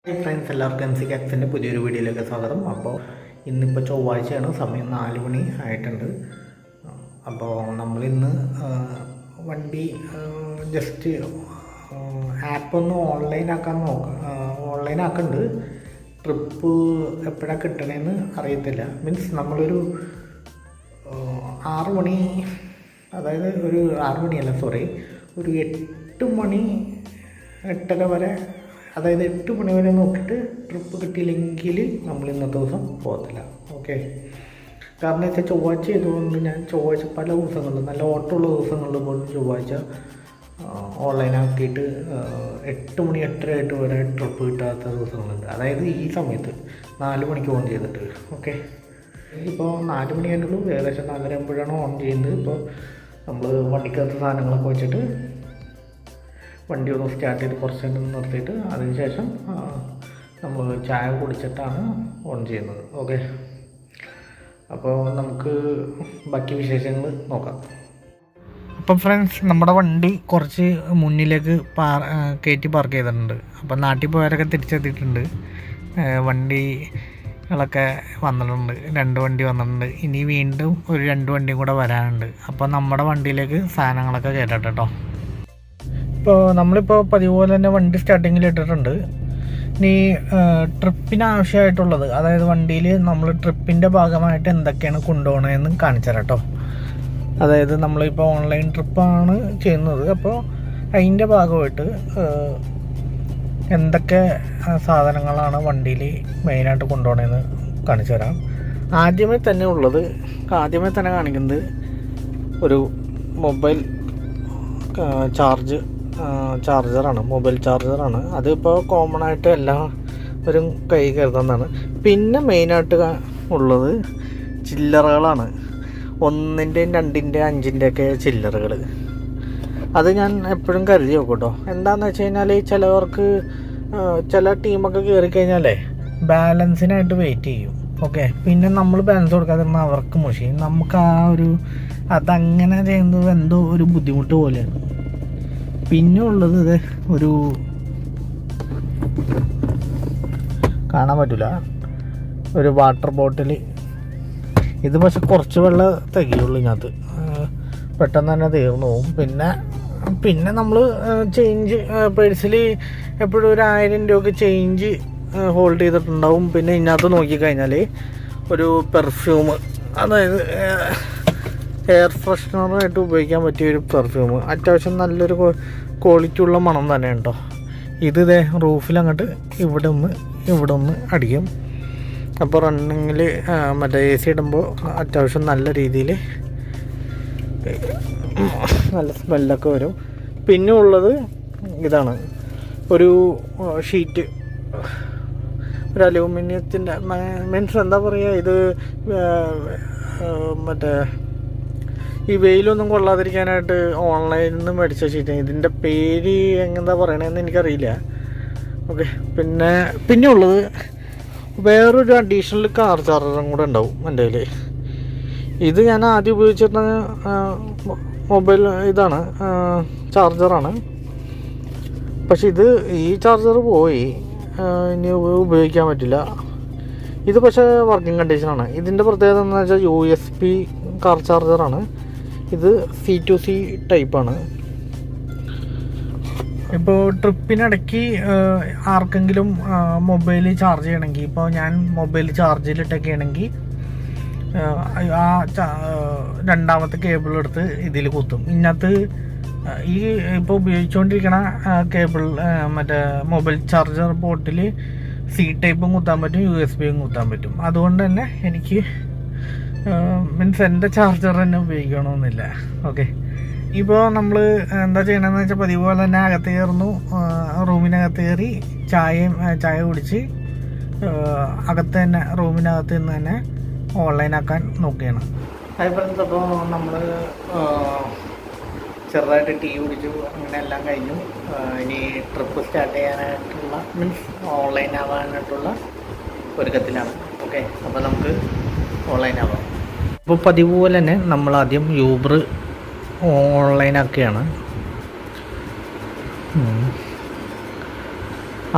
Hi friends, എല്ലാവർക്കും M C കാക്സിൻ്റെ പുതിയൊരു വീഡിയോയിലേക്ക് സ്വാഗതം. അപ്പോൾ ഇന്നിപ്പോൾ ചൊവ്വാഴ്ചയാണ്, സമയം 4 മണി ആയിട്ടുണ്ട്. അപ്പോൾ നമ്മളിന്ന് വണ്ടി ജസ്റ്റ് ആപ്പൊന്ന് ഓൺലൈനാക്കുന്നുണ്ട്. ട്രിപ്പ് എപ്പോഴാണ് കിട്ടണമെന്ന് അറിയത്തില്ല. മീൻസ് നമ്മളൊരു 6 മണി, അതായത് ഒരു 6 മണിയല്ല, ഒരു 8 മണി 8:30 വരെ, അതായത് 8 മണി വരെ നോക്കിയിട്ട് ട്രിപ്പ് കിട്ടിയില്ലെങ്കിൽ നമ്മൾ ഇന്നത്തെ ദിവസം പോകത്തില്ല. ഓക്കെ, കാരണം വെച്ചാൽ ചൊവ്വാഴ്ച ആയതുകൊണ്ട് ഞാൻ ചൊവ്വാഴ്ച പല ദിവസങ്ങളിലും, നല്ല ഓട്ടമുള്ള ദിവസങ്ങളിൽ പോലും ചൊവ്വാഴ്ച ഓൺലൈനാക്കിയിട്ട് 8 മണി 8:30 വരെ ട്രിപ്പ് കിട്ടാത്ത ദിവസങ്ങളുണ്ട്. അതായത് ഈ സമയത്ത് 4 മണിക്ക് ഓൺ ചെയ്തിട്ട്. ഓക്കെ, ഇപ്പോൾ 4 മണി ആയിട്ടുള്ളൂ, ഏകദേശം 4:30 ആകുമ്പോഴാണ് ഓൺ ചെയ്യുന്നത്. ഇപ്പോൾ നമ്മൾ വണ്ടിക്കകത്ത് സാധനങ്ങളൊക്കെ വെച്ചിട്ട് വണ്ടി ഒന്ന് സ്റ്റാർട്ട് ചെയ്ത് കുറച്ച് നേരം നിർത്തിയിട്ട് അതിനുശേഷം നമ്മൾ ചായ കുടിച്ചിട്ടാണ് ഓൺ ചെയ്യുന്നത്. ഓക്കെ, അപ്പോൾ നമുക്ക് ബാക്കി വിശേഷങ്ങൾ നോക്കാം. അപ്പോൾ ഫ്രണ്ട്സ്, നമ്മുടെ വണ്ടി കുറച്ച് മുന്നിലേക്ക് കയറ്റി പാർക്ക് ചെയ്തിട്ടുണ്ട്. അപ്പോൾ നാട്ടിൽ പോയവരൊക്കെ തിരിച്ചെത്തിയിട്ടുണ്ട്. വണ്ടികളൊക്കെ വന്നിട്ടുണ്ട്, 2 വണ്ടി വന്നിട്ടുണ്ട്. ഇനി വീണ്ടും ഒരു 2 വണ്ടിയും കൂടെ വരാനുണ്ട്. അപ്പോൾ നമ്മുടെ വണ്ടിയിലേക്ക് സാധനങ്ങളൊക്കെ കയറ്റട്ടെ കേട്ടോ. ഇപ്പോൾ നമ്മളിപ്പോൾ പതിവ് പോലെ തന്നെ വണ്ടി സ്റ്റാർട്ടിങ്ങിൽ ഇട്ടിട്ടുണ്ട്. ഇനി ട്രിപ്പിന് ആവശ്യമായിട്ടുള്ളത്, അതായത് വണ്ടിയിൽ നമ്മൾ ട്രിപ്പിൻ്റെ ഭാഗമായിട്ട് എന്തൊക്കെയാണ് കൊണ്ടുപോകണതെന്ന് കാണിച്ചു തരാം കേട്ടോ. അതായത് നമ്മളിപ്പോൾ ഓൺലൈൻ ട്രിപ്പാണ് ചെയ്യുന്നത്. അപ്പോൾ അതിൻ്റെ ഭാഗമായിട്ട് എന്തൊക്കെ സാധനങ്ങളാണ് വണ്ടിയിൽ മെയിനായിട്ട് കൊണ്ടുപോകണതെന്ന് കാണിച്ചു തരാം. ആദ്യമേ തന്നെ കാണിക്കുന്നത് ഒരു മൊബൈൽ മൊബൈൽ ചാർജറാണ്. അതിപ്പോൾ കോമൺ ആയിട്ട് എല്ലാവരും കൈ കരുതുന്നതാണ്. പിന്നെ മെയിനായിട്ട് ഉള്ളത് ചില്ലറകളാണ്. 1-ൻ്റെയും 2-ൻ്റെയും 5-ൻ്റെയൊക്കെ ചില്ലറകൾ. അത് ഞാൻ എപ്പോഴും കരുതി വെക്കും കേട്ടോ. എന്താണെന്ന് വെച്ച് കഴിഞ്ഞാൽ ചിലവർക്ക് ചില ടീമൊക്കെ കയറി കഴിഞ്ഞാലേ ബാലൻസിനായിട്ട് വെയിറ്റ് ചെയ്യും. ഓക്കെ, പിന്നെ നമ്മൾ ബാലൻസ് കൊടുക്കാതിരുന്നാൽ അവർക്ക് മുഷി, നമുക്ക് അതങ്ങനെ ചെയ്യുന്നത് എന്തോ ഒരു ബുദ്ധിമുട്ട് പോലെയാണ്. പിന്നെ ഉള്ളത് ഒരു കാണാൻ പറ്റില്ല, ഒരു വാട്ടർ ബോട്ടിൽ. ഇത് പക്ഷെ കുറച്ച് വെള്ളം തികയുള്ളൂ ഇതിനകത്ത്, പെട്ടെന്ന് തന്നെ തീർന്നു പോകും. പിന്നെ നമ്മൾ ചേഞ്ച് പേഴ്സിൽ എപ്പോഴും ഒരു 1000 രൂപയ്ക്ക് ചേഞ്ച് ഹോൾഡ് ചെയ്തിട്ടുണ്ടാവും. പിന്നെ ഇതിനകത്ത് നോക്കിക്കഴിഞ്ഞാൽ ഒരു പെർഫ്യൂം, അതായത് എയർ ഫ്രഷ്നറായിട്ട് ഉപയോഗിക്കാൻ പറ്റിയൊരു പെർഫ്യൂം, അത്യാവശ്യം നല്ലൊരു ക്വാളിറ്റി ഉള്ള മണം തന്നെ കേട്ടോ. ഇത് റൂഫിൽ അങ്ങോട്ട് ഇവിടെ ഒന്ന് അടിക്കും. അപ്പോൾ റണ്ണിങ്ങിൽ മറ്റേ AC ഇടുമ്പോൾ അത്യാവശ്യം നല്ല രീതിയിൽ നല്ല സ്മെല്ലൊക്കെ വരും. പിന്നെ ഉള്ളത് ഇതാണ്, ഒരു ഷീറ്റ്, ഒരു അലൂമിനിയത്തിൻ്റെ, മീൻസ് എന്താ പറയുക, ഇത് മറ്റേ ഈ വെയിലൊന്നും കൊള്ളാതിരിക്കാനായിട്ട് ഓൺലൈനിൽ നിന്ന് മേടിച്ച ഷീറ്റ്. ഇതിൻ്റെ പേര് എങ്ങനെന്താ പറയണതെന്ന് എനിക്കറിയില്ല. ഓക്കെ, പിന്നെ ഉള്ളത് വേറൊരു അഡീഷണൽ കാർ ചാർജറും കൂടെ ഉണ്ടാവും എൻ്റെ കയ്യിൽ. ഇത് ഞാൻ ആദ്യം ഉപയോഗിച്ചിരുന്ന മൊബൈൽ ഇതാണ്, ചാർജറാണ്. പക്ഷെ ഈ ചാർജർ പോയി, ഇനി ഉപയോഗിക്കാൻ പറ്റില്ല. ഇത് പക്ഷേ വർക്കിംഗ് കണ്ടീഷനാണ്. ഇതിൻ്റെ പ്രത്യേകത എന്ന് വെച്ചാൽ USB കാർ ചാർജറാണ്. ഇത് C2C ടൈപ്പാണ്. ഇപ്പോൾ ട്രിപ്പിനിടയ്ക്ക് ആർക്കെങ്കിലും മൊബൈൽ ചാർജ് ചെയ്യണമെങ്കിൽ, ഇപ്പോൾ ഞാൻ മൊബൈൽ ചാർജിലിട്ടൊക്കെ ആണെങ്കിൽ രണ്ടാമത്തെ കേബിൾ എടുത്ത് ഇതിൽ കുത്തും. ഇതിനകത്ത് ഇപ്പോൾ ഉപയോഗിച്ചുകൊണ്ടിരിക്കണ കേബിൾ, മറ്റേ മൊബൈൽ ചാർജർ പോർട്ടിൽ C ടൈപ്പും കുത്താൻ പറ്റും, USB-യും കുത്താൻ പറ്റും. അതുകൊണ്ട് തന്നെ എനിക്ക് മീൻസ് എൻ്റെ ചാർജർ തന്നെ ഉപയോഗിക്കണമെന്നില്ല. ഓക്കെ, ഇപ്പോൾ നമ്മൾ എന്താ ചെയ്യണമെന്ന് വെച്ചാൽ പതിവ് പോലെ തന്നെ അകത്ത് കയറുന്നു, റൂമിനകത്ത് കയറി ചായ കുടിച്ച് റൂമിനകത്ത് നിന്ന് തന്നെ ഓൺലൈനാക്കാൻ നോക്കുകയാണ്. ഹായ് ഫ്രണ്ട്സ്, അപ്പോൾ നമ്മൾ ചെറുതായിട്ട് ടീ കുടിച്ചു, അങ്ങനെ എല്ലാം കഴിഞ്ഞു. ഇനി ട്രിപ്പ് സ്റ്റാർട്ട് ചെയ്യാനായിട്ടുള്ള, മീൻസ് ഓൺലൈൻ ആവാനായിട്ടുള്ള ഒരുക്കത്തിലാണ്. ഓക്കെ, അപ്പോൾ നമുക്ക് ഓൺലൈൻ ആവാം. അപ്പോൾ പതിവ് പോലെ തന്നെ നമ്മൾ ആദ്യം യൂബർ ഓൺലൈനാക്കുകയാണ്.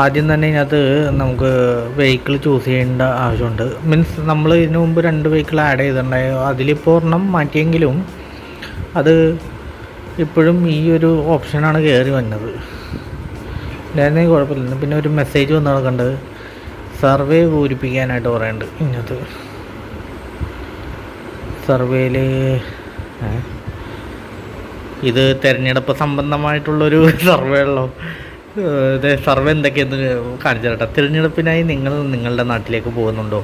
ആദ്യം തന്നെ ഇതിനകത്ത് നമുക്ക് വെഹിക്കിൾ ചൂസ് ചെയ്യേണ്ട ആവശ്യമുണ്ട്. മീൻസ് നമ്മൾ ഇതിനു മുമ്പ് 2 വെഹിക്കിൾ ആഡ് ചെയ്തിട്ടുണ്ടായി. അതിലിപ്പോൾ ഒരെണ്ണം മാറ്റിയെങ്കിലും അത് ഇപ്പോഴും ഈ ഒരു ഓപ്ഷനാണ് കയറി വന്നത്. ഇല്ലായിരുന്നെ കുഴപ്പമില്ല. പിന്നെ ഒരു മെസ്സേജ് വന്ന് നടക്കേണ്ടത് സർവേ പൂരിപ്പിക്കാനായിട്ട് പറയുന്നുണ്ട്. ഇതിനകത്ത് സർവേയിൽ ഇത് തിരഞ്ഞെടുപ്പ് സംബന്ധമായിട്ടുള്ളൊരു സർവേ ഉള്ളൂ. ഇത് സർവേ എന്തൊക്കെയെന്ന് കാണിച്ചു തരട്ടെ. തിരഞ്ഞെടുപ്പിനായി നിങ്ങൾ നിങ്ങളുടെ നാട്ടിലേക്ക് പോകുന്നുണ്ടോ?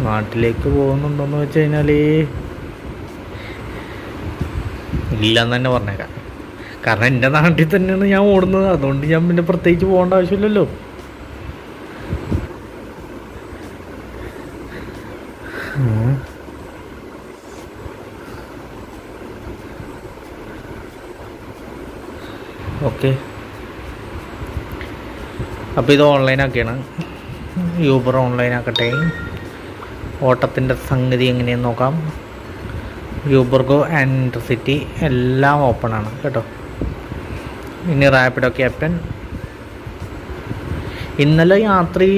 നാട്ടിലേക്ക് പോകുന്നുണ്ടോയെന്ന് വെച്ച് കഴിഞ്ഞാൽ ഇല്ലയെന്ന് തന്നെ പറഞ്ഞേക്കാം. കാരണം എൻ്റെ നാട്ടിൽ തന്നെയാണ് ഞാൻ ഓടുന്നത്. അതുകൊണ്ട് ഞാൻ പിന്നെ പ്രത്യേകിച്ച് പോകേണ്ട ആവശ്യമില്ലല്ലോ. ഓക്കെ, അപ്പോൾ ഇത് ഓൺലൈനാക്കിയാണ്. യൂബർ ഓൺലൈനാക്കട്ടെ. ഓട്ടത്തിൻ്റെ സംഗതി എങ്ങനെയെന്ന് നോക്കാം. യൂബർ ഗോ ആൻഡ് ഇൻ്റർസിറ്റി എല്ലാം ഓപ്പണാണ് കേട്ടോ. ഇനി റാപ്പിഡോ ക്യാപ്റ്റൻ. ഇന്നലെ യാത്രി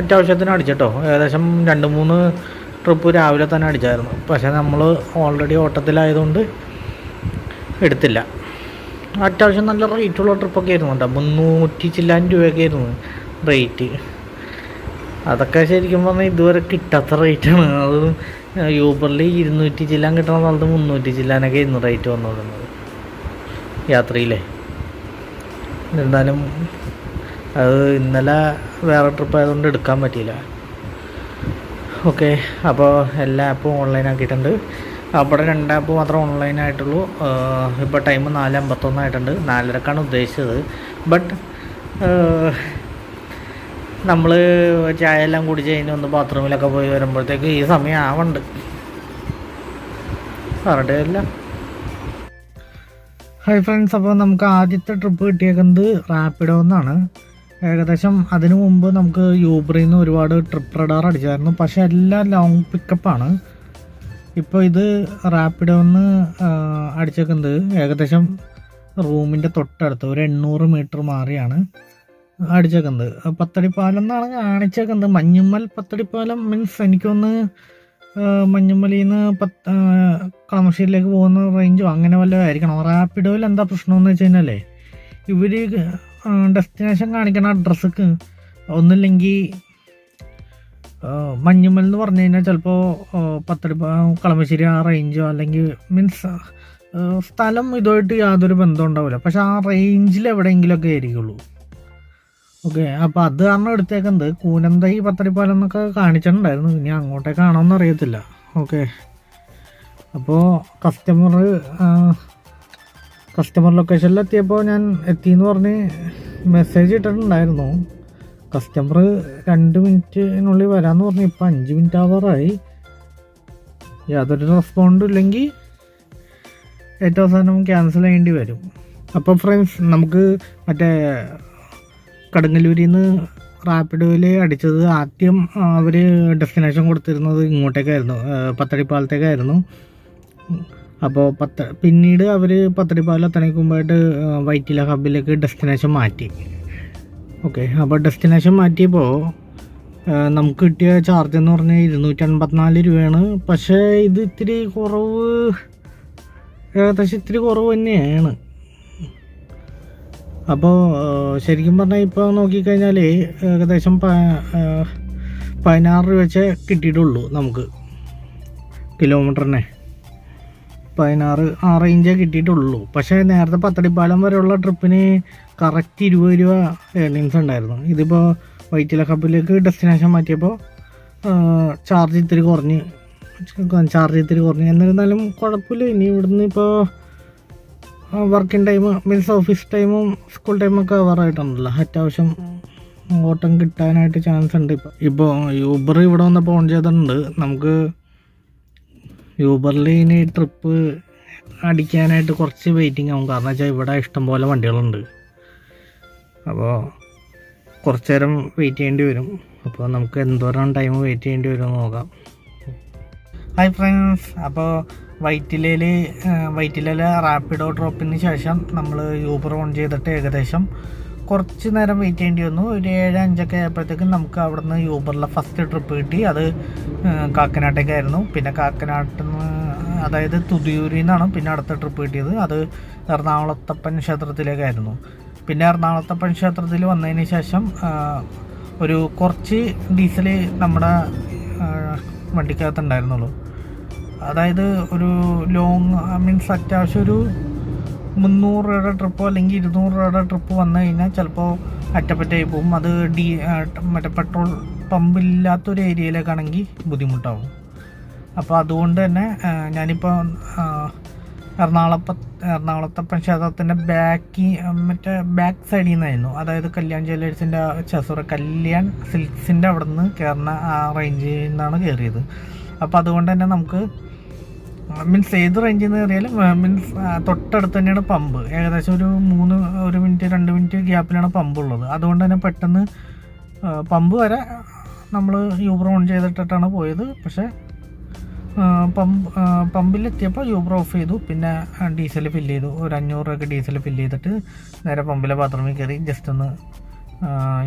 അത്യാവശ്യത്തിന് അടിച്ചിട്ടോ. ഏകദേശം 2-3 ട്രിപ്പ് രാവിലെ തന്നെ അടിച്ചായിരുന്നു. പക്ഷേ നമ്മൾ ഓൾറെഡി ഓട്ടത്തിലായതുകൊണ്ട് എടുത്തില്ല. അത്യാവശ്യം നല്ല റേറ്റുള്ള ട്രിപ്പൊക്കെ ആയിരുന്നു കേട്ടോ. 300 ചില്ലാൻ രൂപയൊക്കെ ആയിരുന്നു റേറ്റ്. അതൊക്കെ ശരിക്കും പറഞ്ഞാൽ ഇതുവരെ കിട്ടാത്ത റേറ്റാണ്. അത് യൂബറിൽ 200 ചില്ലാൻ കിട്ടുന്ന സ്ഥലത്ത് 300 ചില്ലാനൊക്കെ ആയിരുന്നു റേറ്റ് വന്നുകൊടുക്കുന്നത് യാത്രയിലെ. എന്തായാലും അത് ഇന്നലെ വേറെ ട്രിപ്പ് ആയതുകൊണ്ട് എടുക്കാൻ പറ്റിയില്ല. ഓക്കെ, അപ്പോൾ എല്ലാ ആപ്പും ഓൺലൈനാക്കിയിട്ടുണ്ട്. അവിടെ 2 ആപ്പ് മാത്രമേ ഓൺലൈനായിട്ടുള്ളൂ. ഇപ്പോൾ ടൈം 4:51 ആയിട്ടുണ്ട്. 4:30ക്കാണ് ഉദ്ദേശിച്ചത്. ബട്ട് നമ്മൾ ചായ എല്ലാം കുടിച്ച് കഴിഞ്ഞ് ഒന്ന് ബാത്റൂമിലൊക്കെ പോയി വരുമ്പോഴത്തേക്ക് ഈ സമയം ആവുന്നുണ്ട്. പറഞ്ഞിട്ടില്ല. ഹായ് ഫ്രണ്ട്സ്, അപ്പോൾ നമുക്ക് ആദ്യത്തെ ട്രിപ്പ് കിട്ടിയേക്കുന്നത് റാപ്പിഡോ എന്നാണ്. ഏകദേശം അതിനു മുമ്പ് നമുക്ക് യൂബറിൽ നിന്ന് ഒരുപാട് ട്രിപ്പ് റഡാർ അടിച്ചായിരുന്നു. പക്ഷേ എല്ലാം ലോങ് പിക്കപ്പാണ്. ഇപ്പോൾ ഇത് റാപ്പിഡോന്ന് അടിച്ചേക്കുന്നത് ഏകദേശം റൂമിൻ്റെ തൊട്ടടുത്ത് ഒരു 800 മീറ്റർ മാറിയാണ് അടിച്ചേക്കുന്നത്. പത്തടിപ്പാലം എന്നാണ് കാണിച്ചേക്കുന്നത്. മഞ്ഞുമ്മൽ പത്തടിപ്പാലം മീൻസ് എനിക്കൊന്ന് മഞ്ഞുമ്മലിൽ നിന്ന് കളമശ്ശേരിയിലേക്ക് പോകുന്ന റേഞ്ചോ അങ്ങനെ വല്ലതും ആയിരിക്കണം. റാപ്പിഡോയിൽ എന്താ പ്രശ്നമെന്ന് വെച്ച് കഴിഞ്ഞാലേ ഇവർ ഡെസ്റ്റിനേഷൻ കാണിക്കുന്ന അഡ്രസ്സൊക്കെ ഒന്നില്ലെങ്കിൽ മഞ്ഞുമ്മൽ എന്ന് പറഞ്ഞു കഴിഞ്ഞാൽ ചിലപ്പോൾ കളമശ്ശേരി ആ റേഞ്ചോ അല്ലെങ്കിൽ മീൻസ് സ്ഥലം ഇതുമായിട്ട് യാതൊരു ബന്ധം ഉണ്ടാവില്ല. പക്ഷെ ആ റേഞ്ചിൽ എവിടെയെങ്കിലുമൊക്കെ ആയിരിക്കുള്ളൂ. ഓക്കെ, അപ്പോൾ അത് കാരണം എടുത്തേക്കുന്നത് കൂനന്തൈ പത്തടിപ്പാലം എന്നൊക്കെ കാണിച്ചിട്ടുണ്ടായിരുന്നു. ഇനി അങ്ങോട്ടേക്കാണോന്ന് അറിയത്തില്ല. ഓക്കെ, അപ്പോൾ കസ്റ്റമർ ലൊക്കേഷനിലെത്തിയപ്പോൾ ഞാൻ എത്തിയെന്ന് പറഞ്ഞ് മെസ്സേജ് ഇട്ടിട്ടുണ്ടായിരുന്നു. കസ്റ്റമർ 2 മിനിറ്റിനുള്ളിൽ വരാമെന്ന് പറഞ്ഞു. ഇപ്പോൾ 5 മിനിറ്റ് ആവാറായി. യാതൊരു റെസ്പോണ്ടും ഇല്ലെങ്കിൽ ഏറ്റവും അവസാനം ക്യാൻസൽ ചെയ്യേണ്ടി വരും. അപ്പോൾ ഫ്രണ്ട്സ്, നമുക്ക് മറ്റേ കടുങ്ങല്ലൂരിൽ നിന്ന് റാപ്പിഡോയിൽ അടിച്ചത് ആദ്യം അവർ ഡെസ്റ്റിനേഷൻ കൊടുത്തിരുന്നത് ഇങ്ങോട്ടേക്കായിരുന്നു, പത്തടിപ്പാലത്തേക്കായിരുന്നു. അപ്പോൾ പിന്നീട് അവർ പത്തടിപ്പാലം എത്തണേക്ക് മുമ്പായിട്ട് വൈറ്റില ഹബിലേക്ക് ഡെസ്റ്റിനേഷൻ മാറ്റി. ഓക്കെ, അപ്പോൾ ഡെസ്റ്റിനേഷൻ മാറ്റിയപ്പോൾ നമുക്ക് കിട്ടിയ ചാർജ് എന്ന് പറഞ്ഞാൽ 254 രൂപയാണ്. പക്ഷേ ഇത് ഇത്തിരി കുറവ്, ഏകദേശം ഇത്തിരി കുറവ് തന്നെയാണ്. അപ്പോൾ ശരിക്കും പറഞ്ഞാൽ ഇപ്പോൾ നോക്കിക്കഴിഞ്ഞാൽ ഏകദേശം 16 രൂപ വെച്ചേ കിട്ടിയിട്ടുള്ളൂ നമുക്ക് കിലോമീറ്ററിനെ. 16 ആ റേഞ്ചേ കിട്ടിയിട്ടുള്ളൂ. പക്ഷേ നേരത്തെ പത്തടിപ്പാലം വരെയുള്ള ട്രിപ്പിന് കറക്റ്റ് 20 രൂപ ഏർണിങ്സ് ഉണ്ടായിരുന്നു. ഇതിപ്പോൾ വൈറ്റില ഹബിലേക്ക് ഡെസ്റ്റിനേഷൻ മാറ്റിയപ്പോൾ ചാർജ് ഇത്തിരി കുറഞ്ഞ്. എന്നിരുന്നാലും കുഴപ്പമില്ല. ഇനി ഇവിടുന്ന് ഇപ്പോൾ വർക്കിംഗ് ടൈം മീൻസ് ഓഫീസ് ടൈമും സ്കൂൾ ടൈമൊക്കെ കവറായിട്ടുണ്ടല്ലോ. അത്യാവശ്യം ഓട്ടം കിട്ടാനായിട്ട് ചാൻസ് ഉണ്ട്. ഇപ്പോൾ യൂബർ ഇവിടെ വന്നപ്പോൾ ഓൺ ചെയ്തിട്ടുണ്ട്. നമുക്ക് യൂബറിൽ ഇനി ട്രിപ്പ് അടിക്കാനായിട്ട് കുറച്ച് വെയിറ്റിംഗ് ആവും. കാരണം വെച്ചാൽ ഇവിടെ ഇഷ്ടംപോലെ വണ്ടികളുണ്ട്. അപ്പോൾ കുറച്ച് നേരം വെയിറ്റ് ചെയ്യേണ്ടി വരും. അപ്പോൾ നമുക്ക് എന്തോരം ടൈം വെയിറ്റ് ചെയ്യേണ്ടി വരും നോക്കാം. ഹായ് ഫ്രണ്ട്സ്, അപ്പോൾ വൈറ്റിലയിലെ റാപ്പിഡോ ഡ്രോപ്പിന് ശേഷം നമ്മൾ യൂബർ ഓൺ ചെയ്തിട്ട് ഏകദേശം കുറച്ച് നേരം വെയിറ്റ് ചെയ്യേണ്ടി വന്നു. ഒരു 7-5 ആയപ്പോഴത്തേക്കും നമുക്ക് അവിടെ നിന്ന് യൂബറിലെ ഫസ്റ്റ് ട്രിപ്പ് കിട്ടി. അത് കാക്കനാട്ടേക്കായിരുന്നു. പിന്നെ കാക്കനാട്ടിൽ നിന്ന്, അതായത് തുതിയൂരിൽ നിന്നാണ് പിന്നെ അടുത്ത ട്രിപ്പ് കിട്ടിയത്. അത് എറണാകുളത്തപ്പൻ ക്ഷേത്രത്തിലേക്കായിരുന്നു. പിന്നെ എറണാകുളത്തപ്പൻ ക്ഷേത്രത്തിൽ വന്നതിന് ശേഷം ഒരു കുറച്ച് ഡീസൽ നമ്മുടെ വണ്ടിക്കകത്തുണ്ടായിരുന്നുള്ളൂ. അതായത് ഒരു ലോങ് മീൻസ് അത്യാവശ്യം ഒരു 300 രൂപയുടെ ട്രിപ്പോ അല്ലെങ്കിൽ 200 രൂപയുടെ ട്രിപ്പ് വന്നു കഴിഞ്ഞാൽ ചിലപ്പോൾ അറ്റപ്പറ്റായി പോകും. അത് മറ്റേ പെട്രോൾ പമ്പില്ലാത്തൊരു ഏരിയയിലേക്കാണെങ്കിൽ ബുദ്ധിമുട്ടാവും. അപ്പോൾ അതുകൊണ്ട് തന്നെ ഞാനിപ്പോൾ എറണാകുളത്തപ്പൻ ക്ഷേത്രത്തിൻ്റെ ബാക്ക് സൈഡിൽ നിന്നായിരുന്നു. അതായത് കല്യാൺ ജ്വല്ലേഴ്സിൻ്റെ കല്യാൺ സിൽക്സിൻ്റെ അവിടെ നിന്ന് കയറുന്ന ആ റേഞ്ചിൽ നിന്നാണ് കയറിയത്. അപ്പോൾ അതുകൊണ്ട് തന്നെ നമുക്ക് മീൻസ് ഏത് റേഞ്ചിൽ നിന്ന് കയറിയാലും മീൻസ് തൊട്ടടുത്ത് തന്നെയാണ് പമ്പ്. ഏകദേശം ഒരു 1 മിനിറ്റ് 2 മിനിറ്റ് ഗ്യാപ്പിലാണ് പമ്പ് ഉള്ളത്. അതുകൊണ്ട് തന്നെ പെട്ടെന്ന് പമ്പ് വരെ നമ്മൾ യൂബർ ഓൺ ചെയ്തിട്ടിട്ടാണ് പോയത്. പക്ഷേ പമ്പിലെത്തിയപ്പോൾ യൂബർ ഓഫ് ചെയ്തു. പിന്നെ ഡീസൽ ഫില്ല് ചെയ്തു. ഒരു 500 രൂപയ്ക്ക് ഡീസൽ ഫില്ല് ചെയ്തിട്ട് നേരെ പമ്പിലെ ബാത്റൂമിൽ കയറി ജസ്റ്റ് ഒന്ന്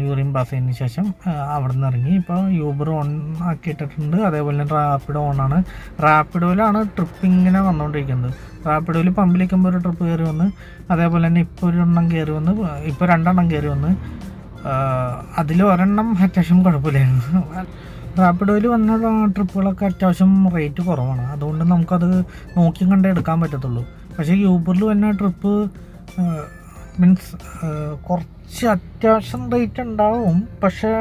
യൂറിൻ പാസ് ചെയ്തതിന് ശേഷം അവിടെ നിന്ന് ഇറങ്ങി. ഇപ്പോൾ യൂബർ ഓൺ ആക്കിയിട്ടിട്ടുണ്ട്. അതേപോലെ തന്നെ റാപ്പിഡോ ഓണാണ്. റാപ്പിഡോയിലാണ് ട്രിപ്പ് ഇങ്ങനെ വന്നുകൊണ്ടിരിക്കുന്നത്. റാപ്പിഡോയിൽ പമ്പിലേക്കുമ്പോൾ ഒരു ട്രിപ്പ് കയറി വന്ന്, അതേപോലെ തന്നെ ഇപ്പോൾ 2 എണ്ണം കയറി വന്ന് അതിൽ ഒരെണ്ണം അത്യാവശ്യം കുഴപ്പമില്ലായിരുന്നു. റാപ്പിഡോയിൽ വന്ന ട്രിപ്പുകളൊക്കെ അത്യാവശ്യം റേറ്റ് കുറവാണ്. അതുകൊണ്ട് നമുക്കത് നോക്കി കണ്ടേ എടുക്കാൻ പറ്റത്തുള്ളൂ. പക്ഷേ യൂബറിൽ വന്ന ട്രിപ്പ് മീൻസ് കുറച്ച് അത്യാവശ്യം റേറ്റ് ഉണ്ടാവും. പക്ഷേ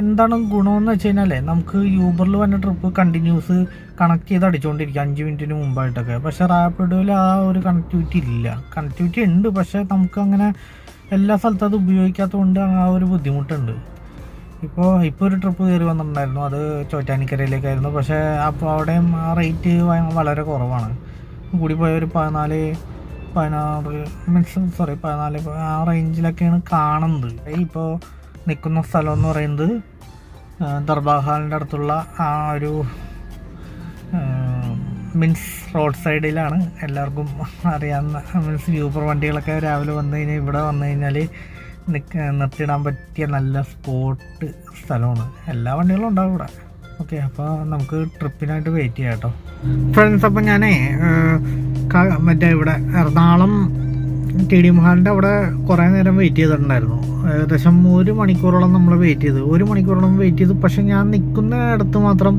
എന്താണ് ഗുണമെന്ന് വെച്ച് കഴിഞ്ഞാൽ നമുക്ക് യൂബറിൽ വന്ന ട്രിപ്പ് കണ്ടിന്യൂസ് കണക്ട് ചെയ്ത് അടിച്ചുകൊണ്ടിരിക്കുക 5 മിനിറ്റിന് മുമ്പായിട്ടൊക്കെ. പക്ഷേ റാപ്പിഡോയിൽ ആ ഒരു കണക്ടിവിറ്റി ഇല്ല. കണക്ടിവിറ്റി ഉണ്ട്, പക്ഷേ നമുക്ക് അങ്ങനെ എല്ലാ സ്ഥലത്തും അത് ഉപയോഗിക്കാത്തത് കൊണ്ട് ആ ഒരു ബുദ്ധിമുട്ടുണ്ട്. ഇപ്പോൾ ഒരു ട്രിപ്പ് കയറി വന്നിട്ടുണ്ടായിരുന്നു. അത് ചോറ്റാനിക്കരയിലേക്കായിരുന്നു. പക്ഷേ അപ്പോൾ അവിടെയും ആ റേറ്റ് വളരെ കുറവാണ്. കൂടിപ്പോയ ഒരു 14 ആ റേഞ്ചിലൊക്കെയാണ് കാണുന്നത്. ഇപ്പോൾ നിൽക്കുന്ന സ്ഥലം എന്ന് പറയുന്നത് ദർബാർ ഹാളിൻ്റെ അടുത്തുള്ള ആ ഒരു മീൻസ് റോഡ് സൈഡിലാണ്. എല്ലാവർക്കും അറിയാവുന്ന മീൻസ് യൂബർ വണ്ടികളൊക്കെ രാവിലെ വന്നു കഴിഞ്ഞാൽ ഇവിടെ വന്നു കഴിഞ്ഞാൽ നിർത്തിയിടാൻ പറ്റിയ നല്ല സ്പോട്ട് സ്ഥലമാണ്. എല്ലാ വണ്ടികളും ഉണ്ടാവും ഇവിടെ. ഓക്കെ, അപ്പോൾ നമുക്ക് ട്രിപ്പിനായിട്ട് വെയിറ്റ് ചെയ്യാം കേട്ടോ ഫ്രണ്ട്സ്. അപ്പം ഞാനേ മറ്റേ ഇവിടെ എറണാകുളം TD മഹാലിൻ്റെ അവിടെ കുറേ നേരം വെയിറ്റ് ചെയ്തിട്ടുണ്ടായിരുന്നു. ഏകദേശം 1 മണിക്കൂറോളം നമ്മൾ വെയിറ്റ് ചെയ്തു. പക്ഷെ ഞാൻ നിൽക്കുന്ന ഇടത്ത് മാത്രം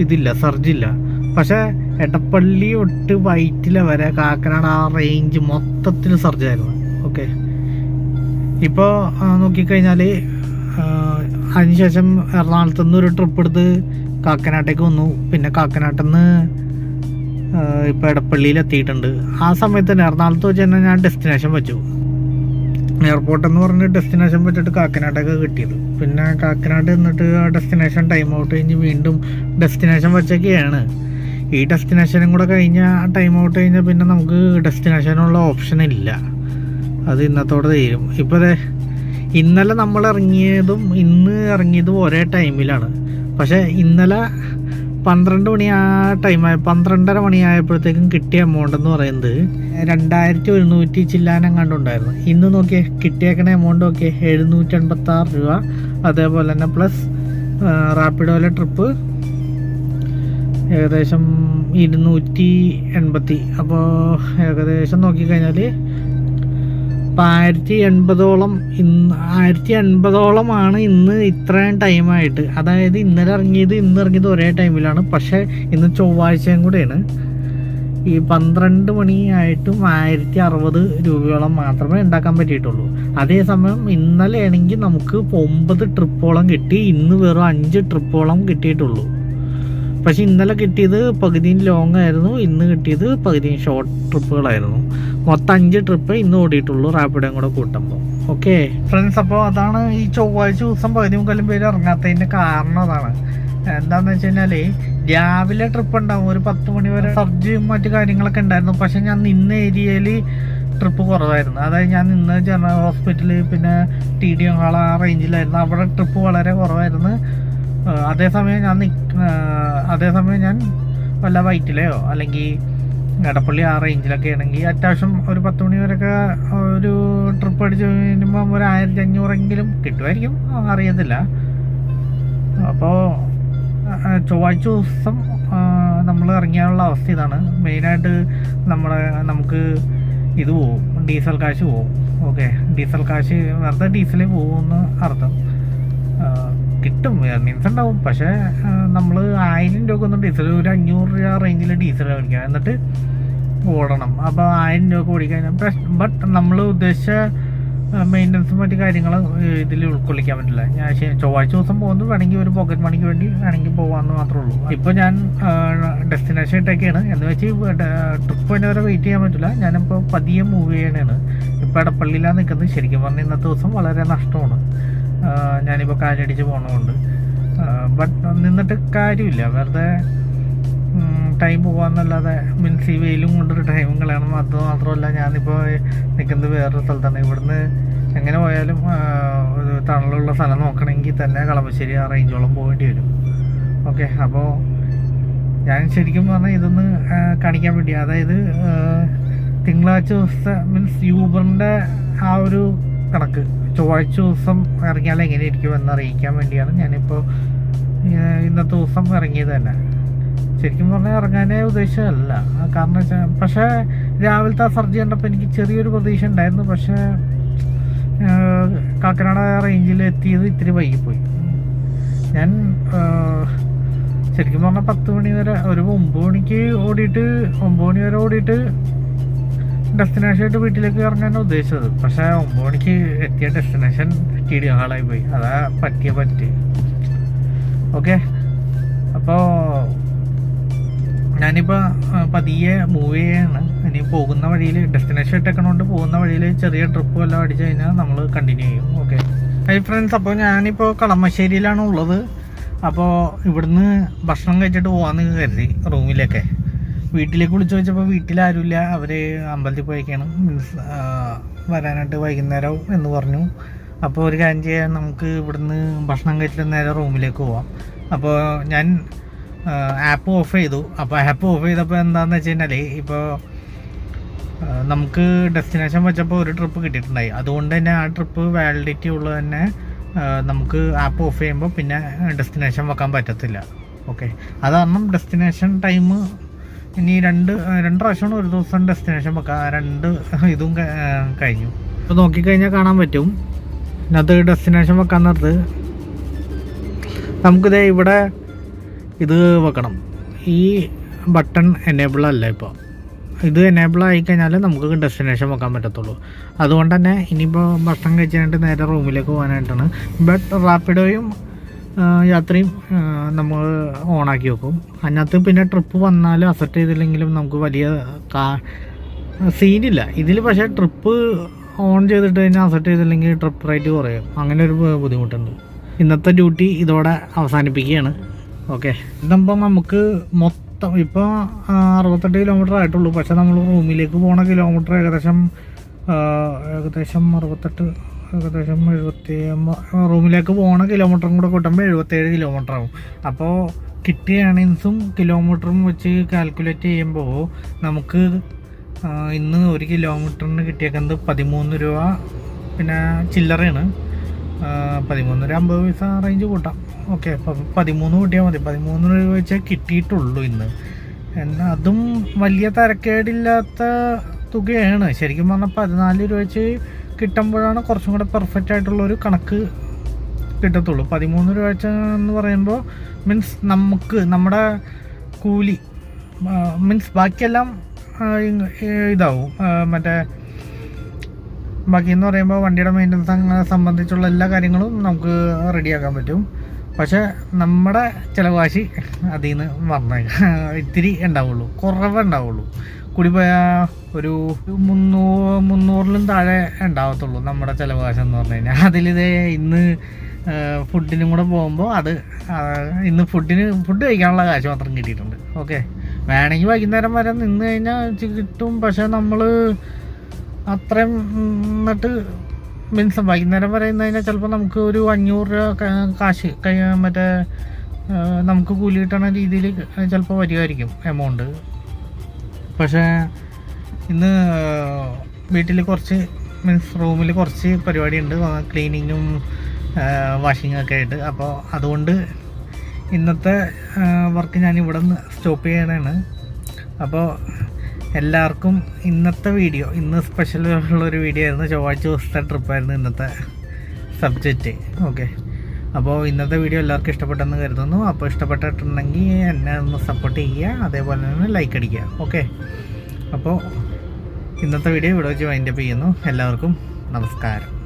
ഇതില്ല, സർജില്ല. പക്ഷേ എടപ്പള്ളി തൊട്ട് വൈറ്റില വരെ കാക്കനാട് ആ റേഞ്ച് മൊത്തത്തിൽ സർജായിരുന്നു. ഓക്കെ, ഇപ്പോൾ നോക്കിക്കഴിഞ്ഞാൽ അതിനുശേഷം എറണാകുളത്തു നിന്ന് ഒരു ട്രിപ്പ് എടുത്ത് കാക്കനാട്ടേക്ക് വന്നു. പിന്നെ കാക്കനാട്ടിൽ നിന്ന് ഇപ്പോൾ എടപ്പള്ളിയിൽ എത്തിയിട്ടുണ്ട്. ആ സമയത്ത് തന്നെ എറണാകുളത്ത് വെച്ച് തന്നെ ഞാൻ ഡെസ്റ്റിനേഷൻ വെച്ചു. എയർപോർട്ട് എന്ന് പറഞ്ഞ് ഡെസ്റ്റിനേഷൻ വെച്ചിട്ട് കാക്കനാട്ടൊക്കെ കിട്ടിയത്. പിന്നെ കാക്കനാട് നിന്നിട്ട് ആ ഡെസ്റ്റിനേഷൻ ടൈം ഔട്ട് കഴിഞ്ഞ് വീണ്ടും ഡെസ്റ്റിനേഷൻ വെച്ചൊക്കെയാണ്. ഈ ഡെസ്റ്റിനേഷനും കൂടെ കഴിഞ്ഞാൽ ടൈം ഔട്ട് കഴിഞ്ഞാൽ പിന്നെ നമുക്ക് ഡെസ്റ്റിനേഷനുള്ള ഓപ്ഷൻ ഇല്ല. അത് ഇന്നത്തോടെ തീരും. ഇപ്പോൾ ഇന്നലെ നമ്മൾ ഇറങ്ങിയതും ഇന്ന് ഇറങ്ങിയതും ഒരേ ടൈമിലാണ്. പക്ഷേ ഇന്നലെ 12 മണി ആ ടൈമായി 12:30 മണിയായപ്പോഴത്തേക്കും കിട്ടിയ എമൗണ്ട് എന്ന് പറയുന്നത് 2100 ചില്ലാനെങ്ങാണ്ടുണ്ടായിരുന്നു. ഇന്ന് നോക്കിയേ കിട്ടിയേക്കണ എമൗണ്ട് നോക്കിയേ 786 രൂപ. അതേപോലെ തന്നെ പ്ലസ് റാപ്പിഡോയിലെ ട്രിപ്പ് ഏകദേശം 280. അപ്പോൾ ഏകദേശം നോക്കിക്കഴിഞ്ഞാൽ 1080ഓളമാണ് ഇന്ന് ഇത്രയും ടൈമായിട്ട്. അതായത് ഇന്ന് ഇറങ്ങിയത് ഒരേ ടൈമിലാണ്. പക്ഷേ ഇന്ന് ചൊവ്വാഴ്ചയും കൂടെയാണ്. ഈ 12 മണിയായിട്ടും 1060 രൂപയോളം മാത്രമേ ഉണ്ടാക്കാൻ പറ്റിയിട്ടുള്ളൂ. അതേസമയം ഇന്നലെ ആണെങ്കിൽ നമുക്ക് 9 ട്രിപ്പോളം കിട്ടി. ഇന്ന് വെറും 5 ട്രിപ്പോളം കിട്ടിയിട്ടുള്ളൂ. പക്ഷെ ഇന്നലെ കിട്ടിയത് പകുതിയും ലോങ് ആയിരുന്നു, ഇന്ന് കിട്ടിയത് പകുതിയും ഷോർട്ട് ട്രിപ്പുകളായിരുന്നു. മൊത്തം 5 ട്രിപ്പ് ഇന്ന് ഓടിയിട്ടുള്ളൂ റാപ്പിഡോയും കൂടെ കൂട്ടുമ്പോൾ. ഓക്കെ ഫ്രണ്ട്സ്, അപ്പോൾ അതാണ് ഈ ചൊവ്വാഴ്ച ദിവസം പകുതി മുക്കാലും പേര് ഇറങ്ങാത്തതിൻ്റെ കാരണം. അതാണ് എന്താണെന്ന് വെച്ച് കഴിഞ്ഞാൽ രാവിലെ ട്രിപ്പ് ഉണ്ടാവും ഒരു 10 മണി വരെ. സർജും മറ്റു കാര്യങ്ങളൊക്കെ ഉണ്ടായിരുന്നു. പക്ഷെ ഞാൻ നിന്ന ഏരിയയിൽ ട്രിപ്പ് കുറവായിരുന്നു. അതായത് ഞാൻ നിന്ന് ജനറൽ ഹോസ്പിറ്റല് പിന്നെ TD ഹാൾ ആ റേഞ്ചിലായിരുന്നു. അവിടെ ട്രിപ്പ് വളരെ കുറവായിരുന്നു. അതേസമയം ഞാൻ വല്ല വൈറ്റിലയോ അല്ലെങ്കിൽ എടപ്പള്ളി ആ റേഞ്ചിലൊക്കെ ആണെങ്കിൽ അത്യാവശ്യം ഒരു 10 മണി വരെയൊക്കെ ഒരു ട്രിപ്പ് അടിച്ച് കഴിയുമ്പം ഒരു 1500 കിട്ടുമായിരിക്കും, അറിയത്തില്ല. അപ്പോൾ ചൊവ്വാഴ്ച ദിവസം നമ്മൾ ഇറങ്ങിയാനുള്ള അവസ്ഥ ഇതാണ്. മെയിനായിട്ട് നമുക്ക് ഇത് പോവും, ഡീസൽ കാശ് പോവും. ഓക്കെ, ഡീസൽ കാശ് വെറുതെ ഡീസലേ പോകുമെന്ന് അർത്ഥം. കിട്ടും, ഏർണിങ്സ് ഉണ്ടാവും. പക്ഷേ നമ്മൾ 1000 രൂപക്കൊന്നും ഡീസൽ, ഒരു 500 രൂപ റേഞ്ചിൽ ഡീസൽ മേടിക്കുക, എന്നിട്ട് ഓടണം. അപ്പോൾ 1000 രൂപ ഓടിക്കഴിഞ്ഞാൽ ബട്ട് നമ്മൾ ഉദ്ദേശിച്ച മെയിൻ്റനൻസും മറ്റു കാര്യങ്ങളും ഇതിൽ ഉൾക്കൊള്ളിക്കാൻ പറ്റില്ല. ഞാൻ ചൊവ്വാഴ്ച ദിവസം പോകുന്നത് വേണമെങ്കിൽ ഒരു പോക്കറ്റ് മണിക്ക് വേണ്ടി വേണമെങ്കിൽ പോകാമെന്ന് മാത്രമേ ഉള്ളൂ. ഇപ്പോൾ ഞാൻ ഡെസ്റ്റിനേഷൻ ഇട്ടൊക്കെയാണ്, എന്ന് വെച്ച് ട്രിപ്പ് തന്നെ വരെ വെയിറ്റ് ചെയ്യാൻ പറ്റില്ല. ഞാനിപ്പോൾ പതിയെ മൂവ് ചെയ്യണേണ്. ഇപ്പോൾ എടപ്പള്ളിയിലാണ് നിൽക്കുന്നത്. ശരിക്കും പറഞ്ഞാൽ ഇന്നത്തെ ദിവസം വളരെ നഷ്ടമാണ്. ഞാനിപ്പോൾ കാലടിച്ച് പോകണതുകൊണ്ട്. ബട്ട് നിന്നിട്ട് കാര്യമില്ല, വെറുതെ ടൈം പോകാമെന്നല്ലാതെ. മീൻസ് ഈ വെയിലും കൊണ്ടൊരു ടൈമും കളയണം. അത് മാത്രമല്ല, ഞാനിപ്പോൾ നിൽക്കുന്നത് വേറൊരു സ്ഥലത്താണ്. ഇവിടുന്ന് എങ്ങനെ പോയാലും ഒരു തണലുള്ള സ്ഥലം നോക്കണമെങ്കിൽ തന്നെ കളമശ്ശേരി ആ റേഞ്ചോളം പോകേണ്ടി വരും. ഓക്കെ, അപ്പോൾ ഞാൻ ശരിക്കും പറഞ്ഞാൽ ഇതൊന്ന് കാണിക്കാൻ വേണ്ടി, അതായത് തിങ്കളാഴ്ച ദിവസത്തെ മീൻസ് യൂബറിൻ്റെ ആ ഒരു കണക്ക് ചൊവ്വാഴ്ച ദിവസം ഇറങ്ങിയാൽ എങ്ങനെ ഇരിക്കും എന്നറിയിക്കാൻ വേണ്ടിയാണ് ഞാനിപ്പോൾ ഇന്നത്തെ ദിവസം ഇറങ്ങിയത് തന്നെ. ശരിക്കും പറഞ്ഞാൽ ഇറങ്ങാനേ ഉദ്ദേശിച്ചതല്ല. കാരണം വെച്ചാൽ പക്ഷേ രാവിലത്തെ സർജി കണ്ടപ്പോൾ എനിക്ക് ചെറിയൊരു പ്രതീക്ഷ ഉണ്ടായിരുന്നു. പക്ഷേ കാക്കനാട് റേഞ്ചിൽ എത്തിയത് ഇത്തിരി വൈകിപ്പോയി. ഞാൻ ശരിക്കും പറഞ്ഞാൽ 10 മണി വരെ, ഒരു 9 മണിക്ക് ഓടിയിട്ട് 9 മണി വരെ ഓടിയിട്ട് ഡെസ്റ്റിനേഷനായിട്ട് വീട്ടിലേക്ക് ഇറങ്ങാനാണ് ഉദ്ദേശിച്ചത്. പക്ഷേ 9 മണിക്ക് എത്തിയ ഡെസ്റ്റിനേഷൻ TD ഹാളായി പോയി. അതാ പറ്റി. ഓക്കെ, അപ്പോൾ ഞാനിപ്പോൾ പതിയെ മൂവ് ചെയ്യാണ്. ഇനി പോകുന്ന വഴിയിൽ ഡെസ്റ്റിനേഷൻ ഇട്ടേക്കണോണ്ട് പോകുന്ന വഴിയിൽ ചെറിയ ട്രിപ്പ് വല്ലതും അടിച്ചു കഴിഞ്ഞാൽ നമ്മൾ കണ്ടിന്യൂ ചെയ്യും. ഓക്കെ ഹൈ ഫ്രണ്ട്സ്, അപ്പോൾ ഞാനിപ്പോൾ കളമശ്ശേരിയിലാണ് ഉള്ളത്. അപ്പോൾ ഇവിടുന്ന് ഭക്ഷണം കഴിച്ചിട്ട് പോകാമെന്ന് കരുതി റൂമിലേക്ക്. വീട്ടിലേക്ക് വിളിച്ചു ചോദിച്ചപ്പോൾ വീട്ടിലാരുമില്ല, അവർ അമ്പലത്തിൽ പോയേക്കാണ്. മീൻസ് വരാനായിട്ട് വൈകുന്നേരം എന്ന് പറഞ്ഞു. അപ്പോൾ ഒരു കാര്യം ചെയ്യാൻ, നമുക്ക് ഇവിടുന്ന് ഭക്ഷണം കഴിച്ചിട്ട് നേരെ റൂമിലേക്ക് പോവാം. അപ്പോൾ ഞാൻ ആപ്പ് ഓഫ് ചെയ്തു. അപ്പോൾ ആപ്പ് ഓഫ് ചെയ്തപ്പോൾ എന്താണെന്ന് വെച്ച് കഴിഞ്ഞാൽ, ഇപ്പോൾ നമുക്ക് ഡെസ്റ്റിനേഷൻ വെച്ചപ്പോൾ ഒരു ട്രിപ്പ് കിട്ടിയിട്ടുണ്ടായി. അതുകൊണ്ട് തന്നെ ആ ട്രിപ്പ് വാലിഡിറ്റി ഉള്ളത് തന്നെ നമുക്ക് ആപ്പ് ഓഫ് ചെയ്യുമ്പോൾ പിന്നെ ഡെസ്റ്റിനേഷൻ വെക്കാൻ പറ്റത്തില്ല. ഓക്കെ, അത് കാരണം ഡെസ്റ്റിനേഷൻ ടൈം ഇനി രണ്ട് പ്രാവശ്യമാണ് ഒരു ദിവസം ഡെസ്റ്റിനേഷൻ വെക്കാം. 2 ഇതും കഴിഞ്ഞു. ഇപ്പോൾ നോക്കിക്കഴിഞ്ഞാൽ കാണാൻ പറ്റും, ഇതിനകത്ത് ഡെസ്റ്റിനേഷൻ വെക്കാൻ നേരത്ത് നമുക്കിതേ ഇവിടെ ഇത് വെക്കണം. ഈ ബട്ടൺ എനേബിൾ അല്ല. ഇപ്പോൾ ഇത് എനേബിൾ ആയിക്കഴിഞ്ഞാൽ നമുക്ക് ഡെസ്റ്റിനേഷൻ വെക്കാൻ പറ്റത്തുള്ളൂ. അതുകൊണ്ട് തന്നെ ഇനിയിപ്പോൾ ഭക്ഷണം കഴിച്ചായിട്ട് നേരെ റൂമിലേക്ക് പോകാനായിട്ടാണ്. ബട്ട് റാപ്പിഡോയും യാത്രയും നമ്മൾ ഓണാക്കി വെക്കും. അതിനകത്ത് പിന്നെ ട്രിപ്പ് വന്നാലും അസെപ്റ്റ് ചെയ്തില്ലെങ്കിലും നമുക്ക് വലിയ സീനില്ല ഇതിൽ. പക്ഷേ ട്രിപ്പ് ഓൺ ചെയ്തിട്ട് കഴിഞ്ഞാൽ അസെപ്റ്റ് ചെയ്തില്ലെങ്കിൽ ട്രിപ്പ് റേറ്റ് കുറയും. അങ്ങനെ ഒരു ബുദ്ധിമുട്ടുണ്ട്. ഇന്നത്തെ ഡ്യൂട്ടി ഇതോടെ അവസാനിപ്പിക്കുകയാണ്. ഓക്കെ, ഇതാകുമ്പോൾ നമുക്ക് മൊത്തം ഇപ്പോൾ 68 കിലോമീറ്റർ ആയിട്ടുള്ളൂ. പക്ഷേ നമ്മൾ റൂമിലേക്ക് പോണ കിലോമീറ്റർ ഏകദേശം 68, ഏകദേശം 70. റൂമിലേക്ക് പോണ കിലോമീറ്ററും കൂടെ കൂട്ടുമ്പോൾ 77 കിലോമീറ്റർ ആവും. അപ്പോൾ കിട്ടിയ ഏണിങ്സും കിലോമീറ്ററും വെച്ച് കാൽക്കുലേറ്റ് ചെയ്യുമ്പോൾ നമുക്ക് ഇന്ന് 1 കിലോമീറ്ററിന് കിട്ടിയേക്കുന്നത് 13 രൂപ പിന്നെ ചില്ലറയാണ്. 13 രൂപ 50 പൈസ റേഞ്ച് കൂട്ടാം. ഓക്കെ, അപ്പോൾ 13 കൂട്ടിയാൽ മതി. 13 രൂപ വെച്ചേ കിട്ടിയിട്ടുള്ളൂ ഇന്ന്. എന്നാൽ അതും വലിയ തരക്കേടില്ലാത്ത തുകയാണ്. ശരിക്കും പറഞ്ഞാൽ 14 രൂപ വെച്ച് കിട്ടുമ്പോഴാണ് കുറച്ചും കൂടെ പെർഫെക്റ്റ് ആയിട്ടുള്ളൊരു കണക്ക് കിട്ടത്തുള്ളൂ. 13 രൂപ വെച്ചെന്ന് പറയുമ്പോൾ മീൻസ് നമുക്ക് നമ്മുടെ കൂലി മീൻസ് ബാക്കിയെല്ലാം ഇതാവും. മറ്റേ ബാക്കിയെന്ന് പറയുമ്പോൾ വണ്ടിയുടെ മെയിൻ്റനൻസ് അങ്ങനെ സംബന്ധിച്ചുള്ള എല്ലാ കാര്യങ്ങളും നമുക്ക് റെഡിയാക്കാൻ പറ്റും. പക്ഷേ നമ്മുടെ ചിലവാശി അതിൽ നിന്ന് ഇത്തിരി ഉണ്ടാവുള്ളൂ, കുറവുണ്ടാവുള്ളൂ. കൂടി പോയാൽ ഒരു 300-ലും താഴെ ഉണ്ടാവത്തുള്ളൂ നമ്മുടെ ചിലവാശം എന്ന് പറഞ്ഞു കഴിഞ്ഞാൽ. അതിലിതേ ഇന്ന് ഫുഡിനും കൂടെ പോകുമ്പോൾ അത് ഇന്ന് ഫുഡ് കഴിക്കാനുള്ള കാശ് മാത്രം കിട്ടിയിട്ടുണ്ട്. ഓക്കെ, വേണമെങ്കിൽ വൈകുന്നേരം വരെ നിന്ന് കഴിഞ്ഞാൽ കിട്ടും. പക്ഷേ നമ്മൾ അത്രയും എന്നിട്ട് മീൻസ് വൈകുന്നേരം വരെ നിന്ന് കഴിഞ്ഞാൽ ചിലപ്പോൾ നമുക്ക് ഒരു 500 രൂപ കാശ് മറ്റേ നമുക്ക് കൂലി കിട്ടണ രീതിയിൽ ചിലപ്പോൾ വരുമായിരിക്കും എമൗണ്ട്. പക്ഷേ ഇന്ന് വീട്ടിൽ കുറച്ച് മീൻസ് റൂമിൽ കുറച്ച് പരിപാടിയുണ്ട്, ക്ലീനിങ്ങും വാഷിങ്ങൊക്കെ ആയിട്ട്. അപ്പോൾ അതുകൊണ്ട് ഇന്നത്തെ വർക്ക് ഞാൻ ഇവിടെ നിന്ന് സ്റ്റോപ്പ് ചെയ്യണതാണ്. അപ്പോൾ എല്ലാവർക്കും ഇന്നത്തെ വീഡിയോ, ഇന്ന് സ്പെഷ്യൽ ഉള്ളൊരു വീഡിയോ ആയിരുന്നു. ചൊവ്വാഴ്ച ദിവസത്തെ ട്രിപ്പായിരുന്നു ഇന്നത്തെ സബ്ജക്റ്റ്. ഓക്കെ, അപ്പോൾ ഇന്നത്തെ വീഡിയോ എല്ലാവർക്കും ഇഷ്ടപ്പെട്ടെന്ന് കരുതുന്നു. അപ്പോൾ ഇഷ്ടപ്പെട്ടിട്ടുണ്ടെങ്കിൽ എന്നെ ഒന്ന് സപ്പോർട്ട് ചെയ്യുക, അതേപോലെ തന്നെ ലൈക്ക് അടിക്കുക. ഓക്കെ, അപ്പോൾ ഇന്നത്തെ വീഡിയോ ഇവിടെ വെച്ച് വൈൻഡപ്പ് ചെയ്യുന്നു. എല്ലാവർക്കും നമസ്കാരം.